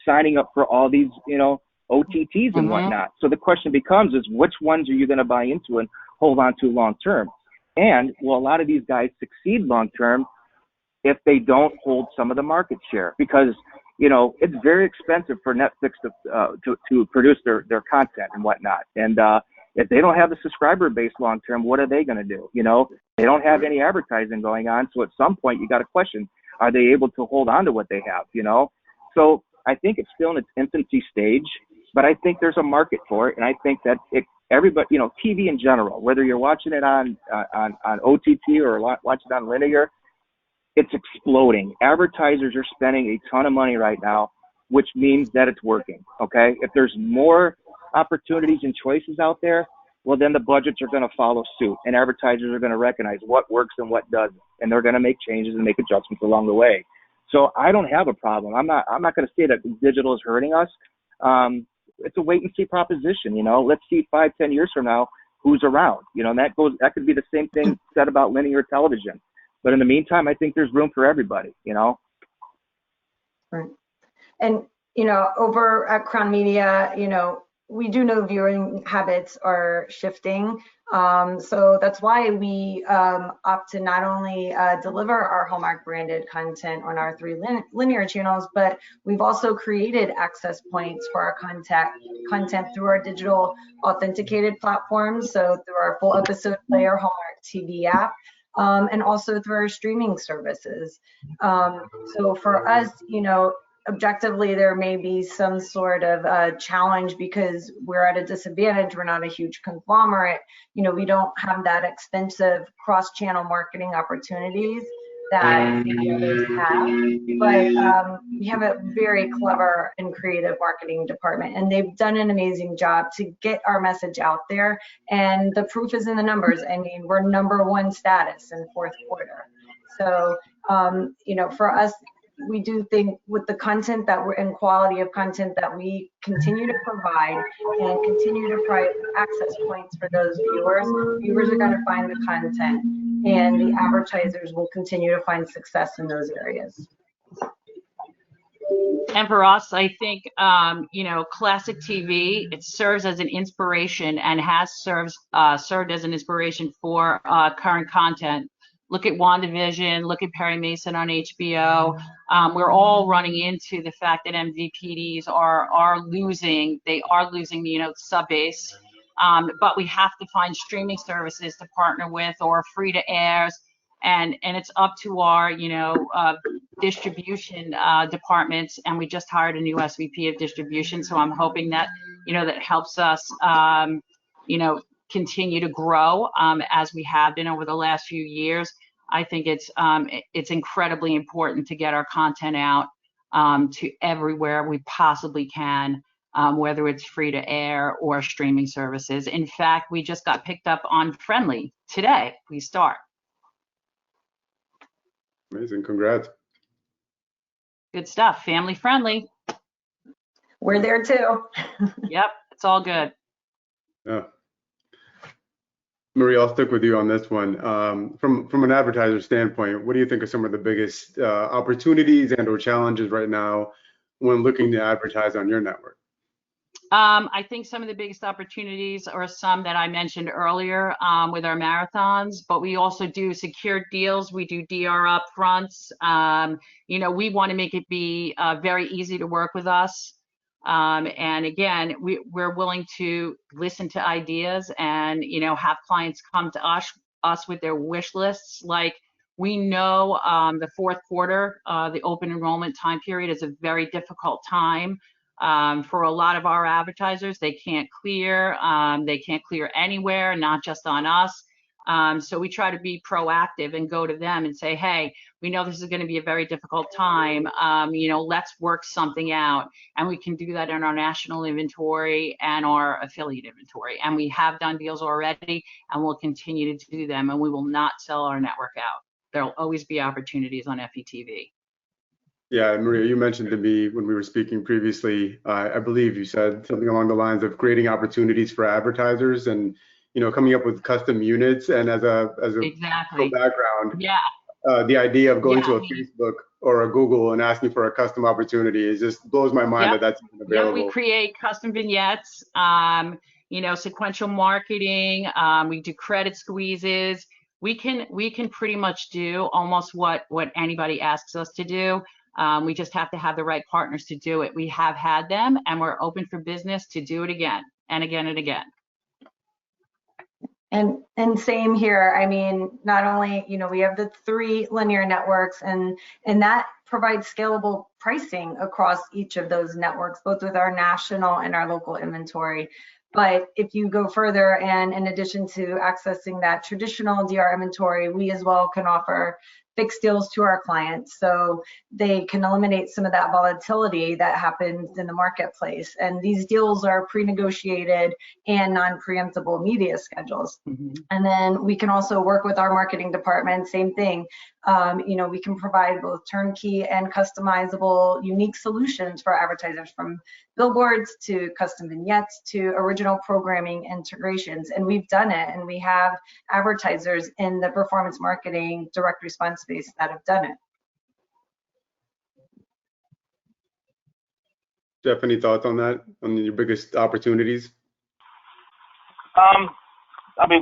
Speaker 5: signing up for all these, you know, OTTs and whatnot. So the question becomes is which ones are you going to buy into and hold on to long term? And will a lot of these guys succeed long term if they don't hold some of the market share? Because, you know, it's very expensive for Netflix to produce their content and whatnot. And if they don't have the subscriber base long term, what are they going to do? You know, they don't have any advertising going on. So at some point, you got to question, are they able to hold on to what they have? You know, so I think it's still in its infancy stage, but I think there's a market for it. And I think that everybody, you know, TV in general, whether you're watching it on OTT or watching it on linear, it's exploding. Advertisers are spending a ton of money right now, which means that it's working. Okay. If there's more opportunities and choices out there, well, then the budgets are going to follow suit and advertisers are going to recognize what works and what doesn't. And they're going to make changes and make adjustments along the way. So I don't have a problem. I'm not going to say that digital is hurting us. It's a wait and see proposition. You know, let's see 5-10 years from now, who's around, you know, and that could be the same thing said about linear television. But in the meantime, I think there's room for everybody, you know?
Speaker 4: Right. And, you know, over at Crown Media, you know, we do know viewing habits are shifting. So that's why we opt to not only deliver our Hallmark branded content on our 3 linear channels, but we've also created access points for our content through our digital authenticated platforms. So through our full episode player Hallmark TV app, and also through our streaming services. So for us, you know, objectively, there may be some sort of challenge because we're at a disadvantage. We're not a huge conglomerate. You know, we don't have that extensive cross-channel marketing opportunities that the others have. But we have a very clever and creative marketing department, and they've done an amazing job to get our message out there. And the proof is in the numbers. I mean, we're #1 status in 4th quarter. So, you know, for us, we do think with the content that we're and quality of content that we continue to provide and continue to provide access points for those viewers are going to find the content and the advertisers will continue to find success in those areas.
Speaker 3: And for us, I think, you know, classic TV, it serves as an inspiration and has served as an inspiration for current content. Look at WandaVision, look at Perry Mason on HBO. We're all running into the fact that MVPDs are losing, you know, sub base. But we have to find streaming services to partner with or free to airs. And it's up to our, you know, distribution departments. And we just hired a new SVP of distribution. So I'm hoping that, you know, that helps us, you know, continue to grow as we have been over the last few years. I think it's incredibly important to get our content out to everywhere we possibly can, whether it's free to air or streaming services. In fact, we just got picked up on Friendly today. We start.
Speaker 2: Amazing, congrats.
Speaker 3: Good stuff, family friendly.
Speaker 4: We're there too.
Speaker 3: Yep, it's all good.
Speaker 2: Yeah. Marie, I'll stick with you on this one. From an advertiser standpoint, what do you think are some of the biggest opportunities and or challenges right now when looking to advertise on your network?
Speaker 3: I think some of the biggest opportunities are some that I mentioned earlier with our marathons, but we also do secured deals. We do DR upfronts. You know, we want to make it be very easy to work with us. And again, we're willing to listen to ideas and, you know, have clients come to us with their wish lists. Like, we know the 4th quarter, the open enrollment time period is a very difficult time for a lot of our advertisers. They can't clear anywhere, not just on us. So we try to be proactive and go to them and say, hey, we know this is going to be a very difficult time. Let's work something out. And we can do that in our national inventory and our affiliate inventory. And we have done deals already, and we'll continue to do them. And we will not sell our network out. There'll always be opportunities on FETV.
Speaker 2: Yeah, Maria, you mentioned to me when we were speaking previously, I believe you said something along the lines of creating opportunities for advertisers and, coming up with custom units. And as a
Speaker 3: exactly
Speaker 2: background,
Speaker 3: yeah,
Speaker 2: the idea of going to a Facebook or a Google and asking for a custom opportunity, it just blows my mind that that's even available.
Speaker 3: Yeah, we create custom vignettes, sequential marketing. We do credit squeezes. We can pretty much do almost what anybody asks us to do. We just have to have the right partners to do it. We have had them, and we're open for business to do it again and again and again.
Speaker 4: And same here. I mean, not only, we have the 3 linear networks, and that provides scalable pricing across each of those networks, both with our national and our local inventory. But if you go further, and in addition to accessing that traditional DR inventory, we as well can offer fixed deals to our clients, so they can eliminate some of that volatility that happens in the marketplace. And these deals are pre-negotiated and non-preemptible media schedules. And then we can also work with our marketing department, same thing. We can provide both turnkey and customizable unique solutions for advertisers, from billboards to custom vignettes to original programming integrations. And we've done it, and we have advertisers in the performance marketing direct response space that have done it.
Speaker 2: Jeff, any thoughts on that, on your biggest opportunities?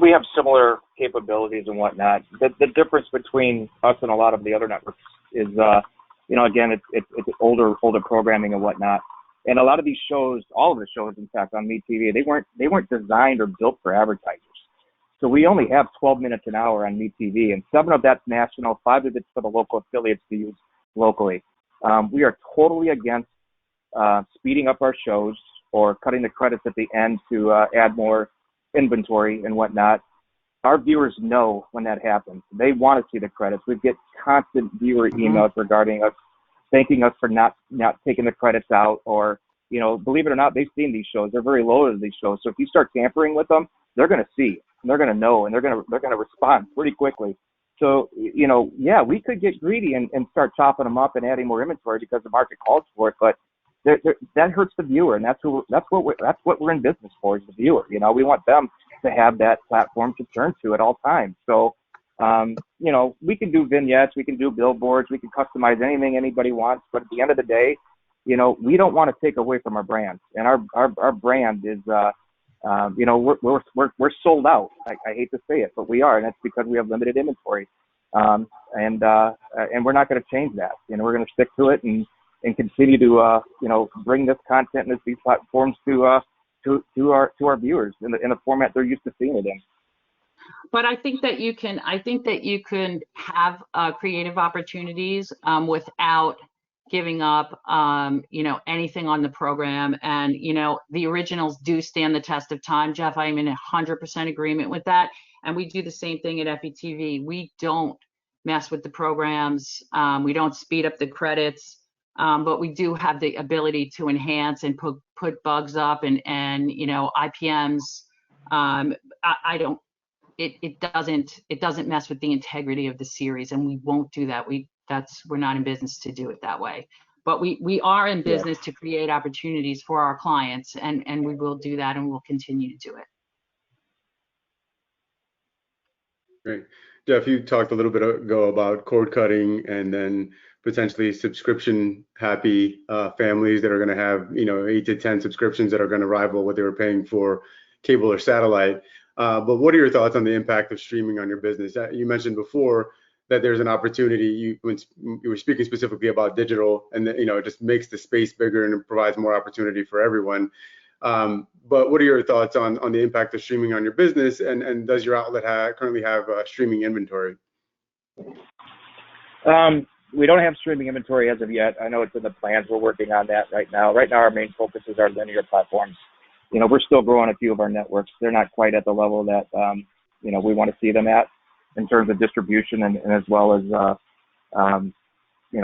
Speaker 5: We have similar capabilities and whatnot. The difference between us and a lot of the other networks is, again, it's older programming and whatnot. And a lot of these shows, all of the shows, in fact, on MeTV, they weren't designed or built for advertisers. So we only have 12 minutes an hour on MeTV, and 7 of that's national, 5 of it's for the local affiliates to use locally. We are totally against speeding up our shows or cutting the credits at the end to add more inventory and whatnot. Our viewers know when that happens. They want to see the credits. We get constant viewer emails regarding us, thanking us for not taking the credits out, or, believe it or not, they've seen these shows. They're very loyal to these shows. So if you start tampering with them, they're going to see, and they're going to know, and they're going to respond pretty quickly. So, we could get greedy and start chopping them up and adding more inventory because the market calls for it, but that hurts the viewer, and that's what we're in business for, is the viewer. We want them to have that platform to turn to at all times. So, we can do vignettes, we can do billboards, we can customize anything anybody wants, but at the end of the day, we don't want to take away from our brand, and our brand is, we're sold out. I hate to say it, but we are, and that's because we have limited inventory, and we're not going to change that. We're going to stick to it and continue to bring this content and these platforms to our viewers in the format they're used to seeing it in.
Speaker 3: But I think that you can have creative opportunities without giving up anything on the program. And the originals do stand the test of time, Jeff. I'm in 100% agreement with that. And we do the same thing at FETV. We don't mess with the programs. We don't speed up the credits. But we do have the ability to enhance and put bugs up and IPMs. It doesn't mess with the integrity of the series, and we won't do that. We're not in business to do it that way. But we are in business to create opportunities for our clients, and we will do that, and we'll continue to do it.
Speaker 2: Great. Jeff, you talked a little bit ago about cord cutting and then potentially subscription happy families that are going to have 8 to 10 subscriptions that are going to rival what they were paying for cable or satellite. But what are your thoughts on the impact of streaming on your business? You mentioned before that there's an opportunity. When you were speaking specifically about digital, and that, it just makes the space bigger and it provides more opportunity for everyone. But what are your thoughts on the impact of streaming on your business, and does your outlet currently have streaming inventory?
Speaker 5: We don't have streaming inventory as of yet. I know it's in the plans. We're working on that right now. Right now, our main focus is our linear platforms. We're still growing a few of our networks. They're not quite at the level that we want to see them at in terms of distribution and as well as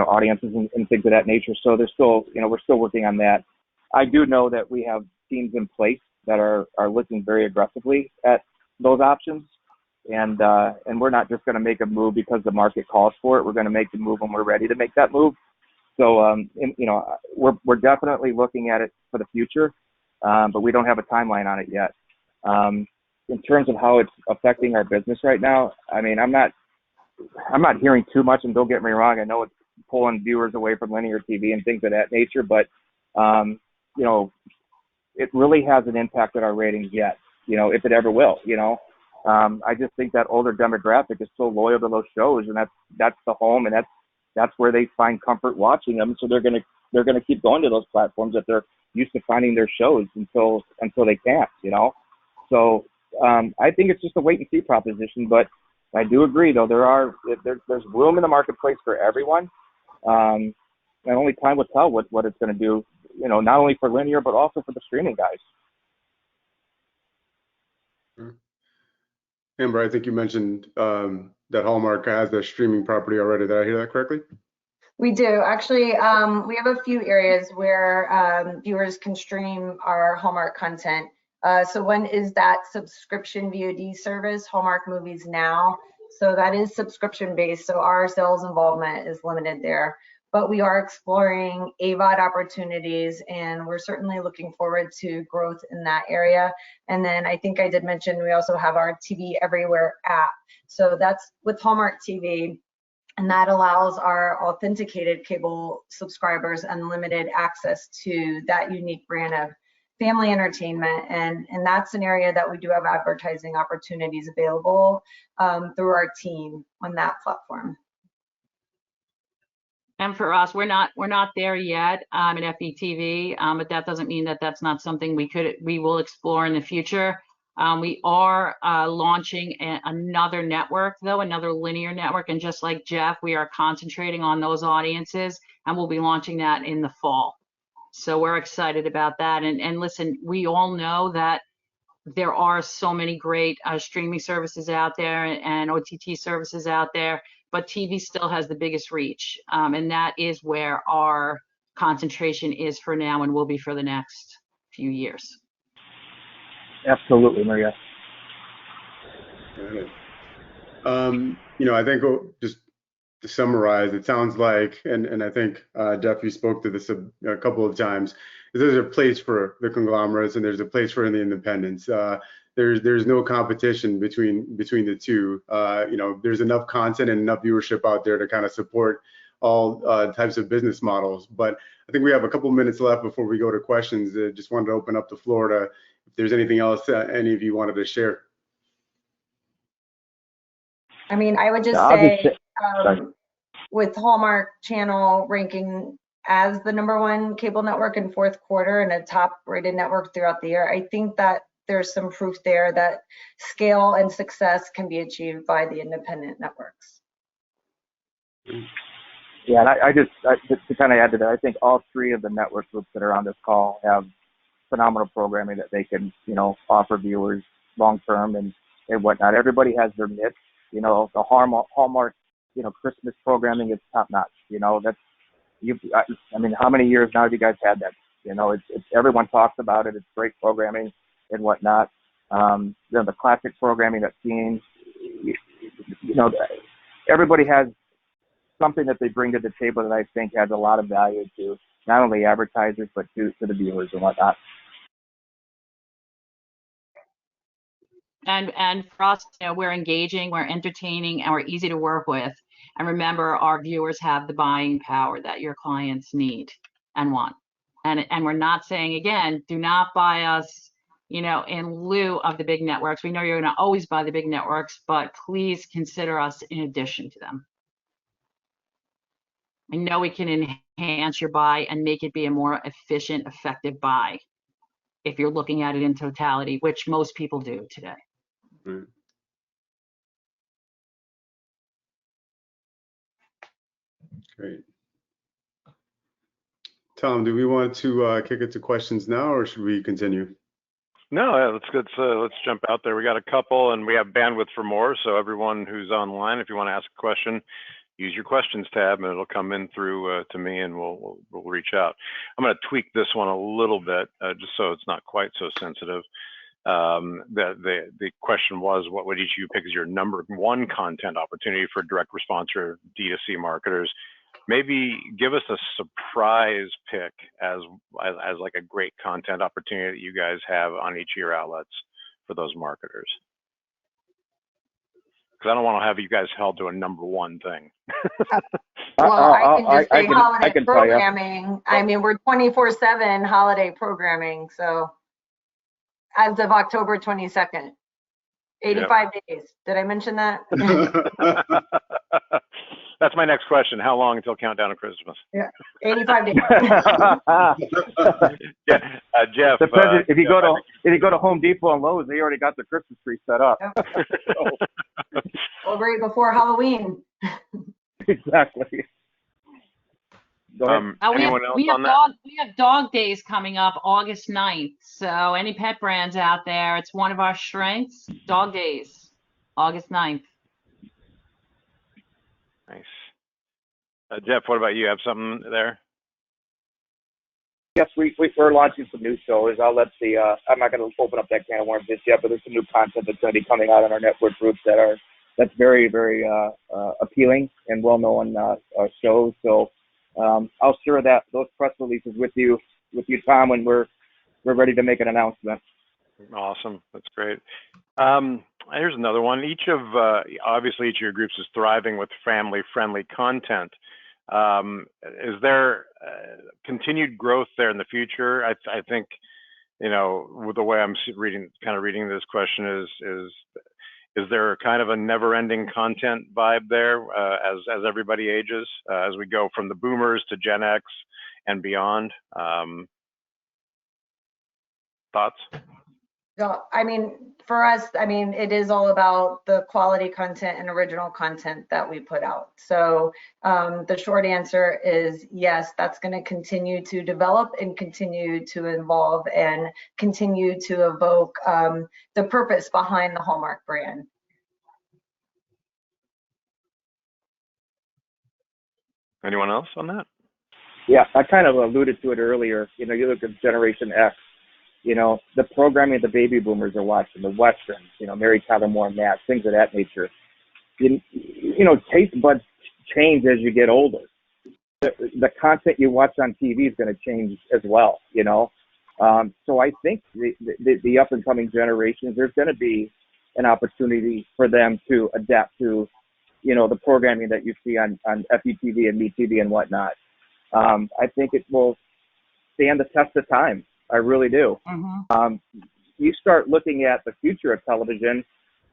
Speaker 5: audiences and things of that nature. So there's still, we're still working on that. I do know that we have teams in place that are looking very aggressively at those options. And we're not just going to make a move because the market calls for it. We're going to make the move when we're ready to make that move. So, we're definitely looking at it for the future, but we don't have a timeline on it yet. In terms of how it's affecting our business right now, I mean, I'm not hearing too much, and don't get me wrong, I know it's pulling viewers away from linear TV and things of that nature, but, it really hasn't impacted our ratings yet, if it ever will, I just think that older demographic is so loyal to those shows, and that's the home, and that's where they find comfort watching them. So they're gonna keep going to those platforms that they're used to finding their shows until they can't, So I think it's just a wait and see proposition. But I do agree, though, there's room in the marketplace for everyone, and only time will tell what it's going to do. Not only for linear but also for the streaming guys.
Speaker 2: Amber, I think you mentioned that Hallmark has their streaming property already. Did I hear that correctly?
Speaker 4: We do. Actually, we have a few areas where viewers can stream our Hallmark content. So one is that subscription VOD service, Hallmark Movies Now. So that is subscription based. So our sales involvement is limited there. But we are exploring AVOD opportunities, and we're certainly looking forward to growth in that area. And then I think I did mention we also have our TV Everywhere app. So that's with Hallmark TV, and that allows our authenticated cable subscribers unlimited access to that unique brand of family entertainment. And that's an area that we do have advertising opportunities available through our team on that platform.
Speaker 3: And for us, we're not there yet at FETV, but that doesn't mean that that's not something we will explore in the future. We are launching another network, though, another linear network, and just like Jeff, we are concentrating on those audiences, and we'll be launching that in the fall. So we're excited about that. And listen, we all know that there are so many great streaming services out there and OTT services out there, but TV still has the biggest reach, and that is where our concentration is for now and will be for the next few years.
Speaker 5: Absolutely, Maria.
Speaker 2: I think just to summarize, it sounds like, and I think Jeff, you spoke to this a couple of times, there's a place for the conglomerates and there's a place for the independents. There's no competition between the two. There's enough content and enough viewership out there to kind of support all types of business models. But I think we have a couple minutes left before we go to questions. Just wanted to open up the floor to if there's anything else any of you wanted to share.
Speaker 4: I mean, I would just say with Hallmark Channel ranking as the #1 cable network in fourth quarter and a top rated network throughout the year, I think that there's some proof there that scale and success can be achieved by the independent networks.
Speaker 5: Yeah, and I just to kind of add to that, I think all three of the network groups that are on this call have phenomenal programming that they can, offer viewers long term and whatnot. Everybody has their niche. The Hallmark, Christmas programming is top notch. I mean, how many years now have you guys had that? It's everyone talks about it. It's great programming and whatnot. The classic programming that's seen. Everybody has something that they bring to the table that I think has a lot of value to not only advertisers but to the viewers and whatnot.
Speaker 3: And for us, we're engaging, we're entertaining, and we're easy to work with. And remember, our viewers have the buying power that your clients need and want. And we're not saying, again, do not buy us, in lieu of the big networks. We know you're going to always buy the big networks, but please consider us in addition to them. I know we can enhance your buy and make it be a more efficient, effective buy if you're looking at it in totality, which most people do today.
Speaker 2: Right. Great. Tom, do we want to kick it to questions now, or should we continue?
Speaker 1: No, yeah, let's jump out there. We got a couple, and we have bandwidth for more. So everyone who's online, if you want to ask a question, use your questions tab, and it'll come in through to me, and we'll reach out. I'm going to tweak this one a little bit, just so it's not quite so sensitive. The question was, what would each of you pick as your number one content opportunity for direct response or D2C marketers? Maybe give us a surprise pick as like a great content opportunity that you guys have on each of your outlets for those marketers. Because I don't want to have you guys held to a number one thing.
Speaker 4: Well, I can just say holiday
Speaker 5: I can tell you.
Speaker 4: programming. I mean, we're 24/7 holiday programming. So as of October 22nd, 85 days. Did I mention that?
Speaker 1: That's my next question. How long until countdown to Christmas?
Speaker 4: Yeah, 85 days.
Speaker 1: Yeah, Jeff.
Speaker 5: If you go to Home Depot and Lowe's, they already got the Christmas tree set up.
Speaker 4: Well, right before Halloween.
Speaker 5: Exactly. Go ahead.
Speaker 1: Anyone else on that?
Speaker 3: We have dog days coming up August 9th. So any pet brands out there, it's one of our strengths. Dog days, August 9th.
Speaker 1: Nice. Jeff, what about you? Have something there?
Speaker 5: Yes, we're launching some new shows. I'll let I'm not going to open up that can of worms just yet, but there's some new content that's going to be coming out on our network groups that's very, very appealing and well-known shows. So I'll share those press releases with you, Tom, when we're ready to make an announcement.
Speaker 1: Awesome, that's great. Here's another one. Obviously each of your groups is thriving with family-friendly content. Is there continued growth there in the future? I think, with the way I'm reading this question is there kind of a never-ending content vibe there as everybody ages, as we go from the boomers to Gen X and beyond? Thoughts?
Speaker 4: So, I mean, for us, it is all about the quality content and original content that we put out. So the short answer is yes, that's going to continue to develop and continue to evolve and continue to evoke the purpose behind the Hallmark brand.
Speaker 1: Anyone else on that?
Speaker 5: Yeah, I kind of alluded to it earlier. You look at Generation X. The programming the baby boomers are watching, the Westerns, Mary Tyler Moore, Nash, things of that nature. Taste buds change as you get older. The content you watch on TV is going to change as well, So I think the up and coming generations, there's going to be an opportunity for them to adapt to, the programming that you see on FETV and MeTV and whatnot. I think it will stand the test of time. I really do.
Speaker 3: Mm-hmm.
Speaker 5: You start looking at the future of television,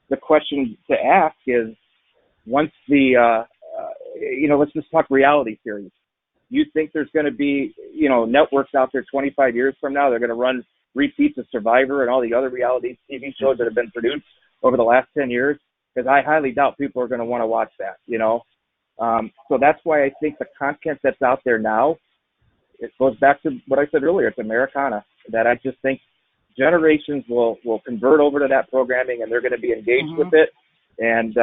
Speaker 5: the question to ask is, once let's just talk reality series. You think there's going to be, networks out there 25 years from now, they're going to run repeats of Survivor and all the other reality TV shows that have been produced over the last 10 years? Because I highly doubt people are going to want to watch that, So that's why I think the content that's out there now, it goes back to what I said earlier. It's Americana, that I just think generations will convert over to that programming, and they're going to be engaged with it, and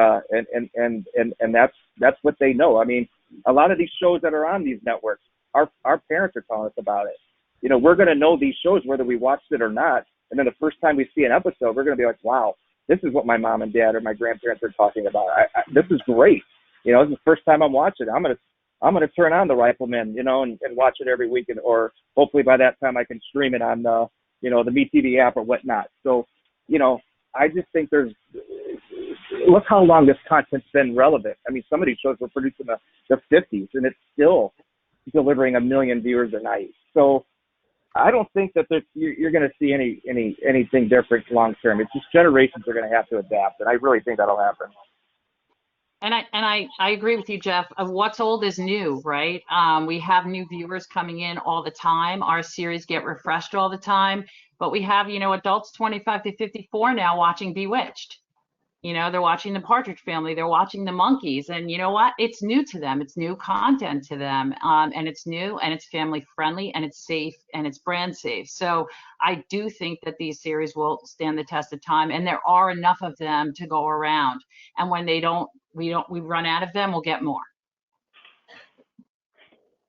Speaker 5: that's what they know. I mean, a lot of these shows that are on these networks, our parents are telling us about it. We're going to know these shows whether we watched it or not, and then the first time we see an episode, we're going to be like, wow, this is what my mom and dad or my grandparents are talking about. This is great. This is the first time I'm watching. I'm gonna turn on The Rifleman, and watch it every weekend, or hopefully by that time I can stream it on the MeTV app or whatnot. So, I just think look how long this content's been relevant. I mean, some of these shows were produced in the 50s, and it's still delivering 1 million viewers a night. So I don't think that you're going to see anything different long term. It's just generations are going to have to adapt, and I really think that'll happen.
Speaker 3: And I agree with you, Jeff. What's old is new, right? We have new viewers coming in all the time. Our series get refreshed all the time. But we have, adults 25 to 54 now watching Bewitched. You know, they're watching the Partridge Family, they're watching the Monkees, and you know what? It's new to them. It's new content to them, and it's new, and it's family friendly, and it's safe, and it's brand safe. So I do think that these series will stand the test of time, and there are enough of them to go around. And when we run out of them, we'll get more.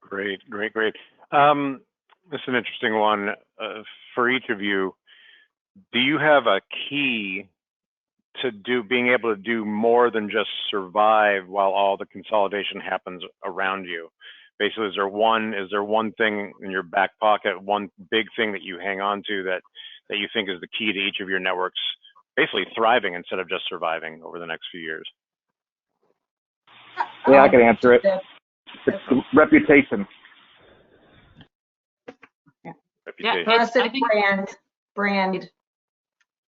Speaker 1: Great. This is an interesting one for each of you. Do you have a key to being able to do more than just survive while all the consolidation happens around you? Basically, is there one thing in your back pocket, one big thing that you hang on to that you think is the key to each of your networks basically thriving instead of just surviving over the next few years?
Speaker 5: Yeah, I can answer it. It's reputation.
Speaker 1: Reputation.
Speaker 3: Yeah,
Speaker 4: I think brand.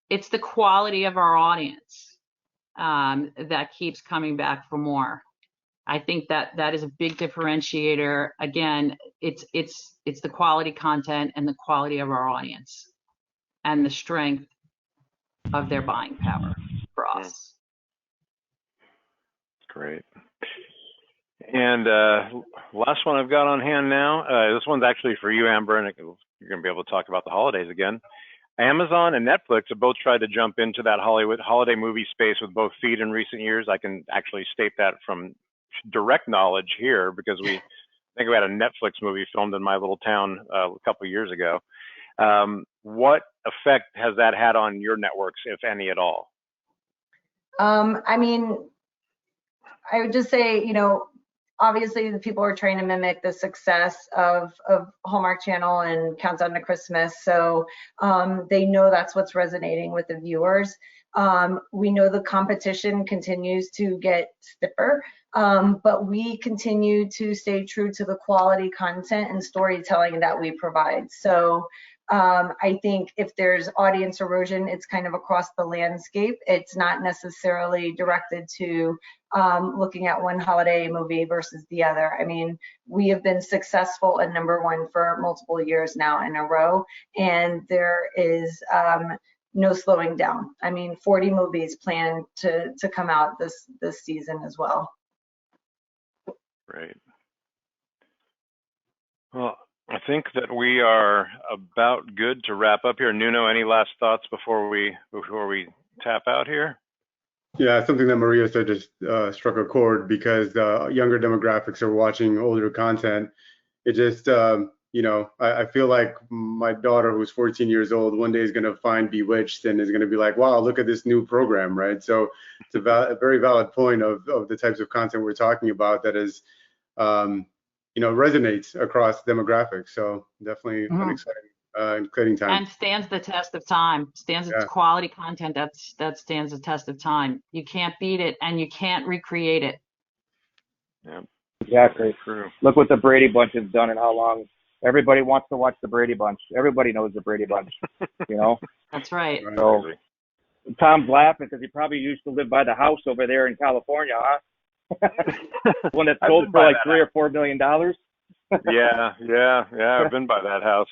Speaker 3: It's the quality of our audience that keeps coming back for more. I think that is a big differentiator. Again, it's the quality content and the quality of our audience and the strength of their buying power for us.
Speaker 1: Great. And last one I've got on hand now. This one's actually for you, Amber, and you're going to be able to talk about the holidays again. Amazon and Netflix have both tried to jump into that holiday movie space with both feed in recent years. I can actually state that from direct knowledge here because I think we had a Netflix movie filmed in my little town a couple of years ago. What effect has that had on your networks, if any at all?
Speaker 4: I mean, I would just say, you know, obviously the people are trying to mimic the success of Hallmark Channel and Countdown to Christmas. So they know that's what's resonating with the viewers. We know the competition continues to get stiffer, but we continue to stay true to the quality content and storytelling that we provide. So I think if there's audience erosion, it's kind of across the landscape. It's not necessarily directed to looking at one holiday movie versus the other. I mean, we have been successful at #1 for multiple years now in a row, and there is no slowing down. I mean, 40 movies planned to come out this season as well.
Speaker 1: Great. Well, I think that we are about good to wrap up here. Nuno, any last thoughts before we tap out here?
Speaker 2: Yeah, something that Maria said just struck a chord because younger demographics are watching older content. It just, you know, I feel like my daughter, who's 14 years old, one day is going to find Bewitched and is going to be like, wow, look at this new program, right? So it's a very valid point of the types of content we're talking about that is, you know, resonates across demographics. So definitely an exciting time.
Speaker 3: And stands the test of time. It's quality content that stands the test of time. You can't beat it, and you can't recreate it.
Speaker 1: Yeah,
Speaker 5: exactly.
Speaker 1: True.
Speaker 5: Look what the Brady Bunch has done and how long everybody wants to watch the Brady Bunch. Everybody knows the Brady Bunch, you know.
Speaker 3: That's right.
Speaker 5: So Tom's laughing because he probably used to live by the house over there in California, huh? One that sold for like $3 or $4 million.
Speaker 1: yeah, I've been by that house.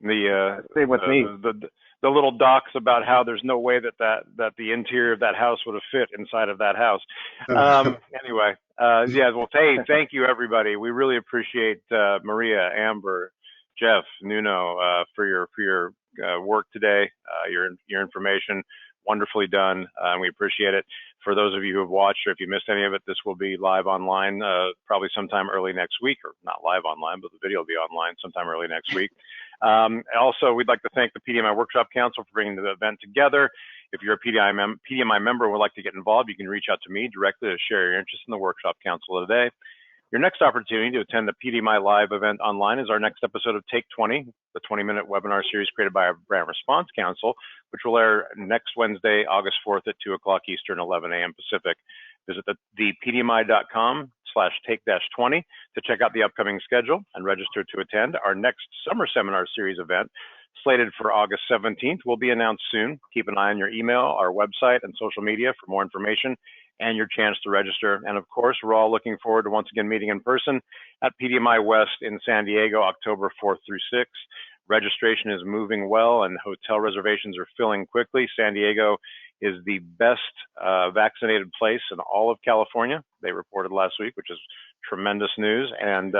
Speaker 5: Same with me.
Speaker 1: The little docs about how there's no way that the interior of that house would have fit inside of that house. Anyway, yeah. Well, hey, thank you everybody. We really appreciate Maria, Amber, Jeff, Nuno for your work today. Your information, wonderfully done. We appreciate it. For those of you who have watched, or if you missed any of it, this will be live online probably sometime early next week, or not live online, but the video will be online sometime early next week. Also, we'd like to thank the PDMI Workshop Council for bringing the event together. If you're a PDMI member and would like to get involved, you can reach out to me directly to share your interest in the Workshop Council today. Your next opportunity to attend the PDMI live event online is our next episode of Take 20, the 20-minute webinar series created by our Brand Response Council, which will air next Wednesday, August 4th at 2 o'clock Eastern, 11 a.m. Pacific. Visit thepdmi.com/take-20 to check out the upcoming schedule and register to attend. Our next summer seminar series event, slated for August 17th, will be announced soon. Keep an eye on your email, our website, and social media for more information and your chance to register. And of course, we're all looking forward to once again meeting in person at PDMI West in San Diego, October 4th through 6th. Registration is moving well and hotel reservations are filling quickly. San Diego is the best vaccinated place in all of California. They reported last week, which is tremendous news, and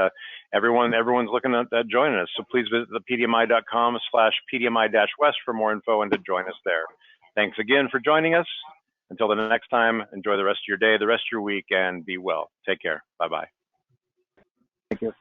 Speaker 1: everyone's looking at joining us. So please visit thepdmi.com/pdmi-west for more info and to join us there. Thanks again for joining us. Until the next time, enjoy the rest of your day, the rest of your week, and be well. Take care. Bye-bye.
Speaker 5: Thank you.